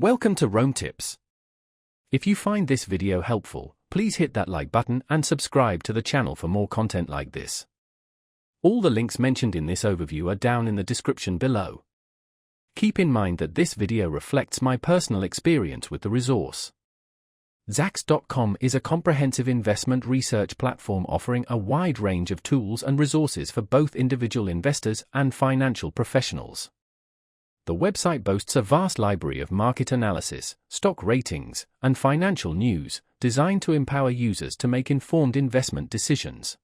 Welcome to Rome Tips. If you find this video helpful, please hit that like button and subscribe to the channel for more content like this. All the links mentioned in this overview are down in the description below. Keep in mind that this video reflects my personal experience with the resource. Zacks.com is a comprehensive investment research platform offering a wide range of tools and resources for both individual investors and financial professionals. The website boasts a vast library of market analysis, stock ratings, and financial news, designed to empower users to make informed investment decisions.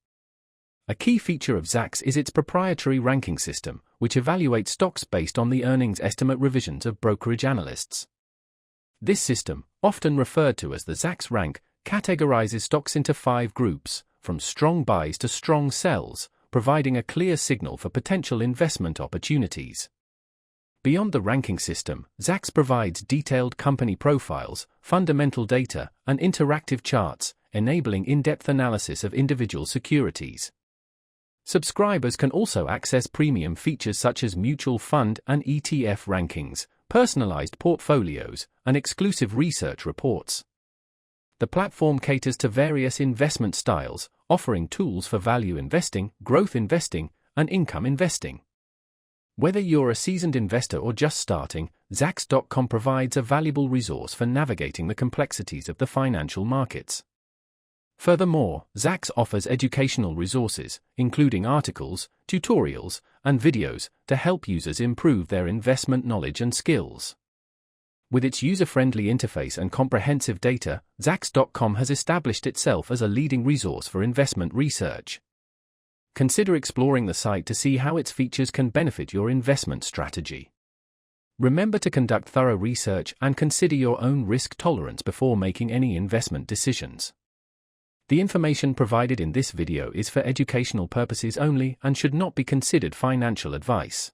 A key feature of Zacks is its proprietary ranking system, which evaluates stocks based on the earnings estimate revisions of brokerage analysts. This system, often referred to as the Zacks rank, categorizes stocks into 5 groups, from strong buys to strong sells, providing a clear signal for potential investment opportunities. Beyond the ranking system, Zacks provides detailed company profiles, fundamental data, and interactive charts, enabling in-depth analysis of individual securities. Subscribers can also access premium features such as mutual fund and ETF rankings, personalized portfolios, and exclusive research reports. The platform caters to various investment styles, offering tools for value investing, growth investing, and income investing. Whether you're a seasoned investor or just starting, Zacks.com provides a valuable resource for navigating the complexities of the financial markets. Furthermore, Zacks offers educational resources, including articles, tutorials, and videos, to help users improve their investment knowledge and skills. With its user-friendly interface and comprehensive data, Zacks.com has established itself as a leading resource for investment research. Consider exploring the site to see how its features can benefit your investment strategy. Remember to conduct thorough research and consider your own risk tolerance before making any investment decisions. The information provided in this video is for educational purposes only and should not be considered financial advice.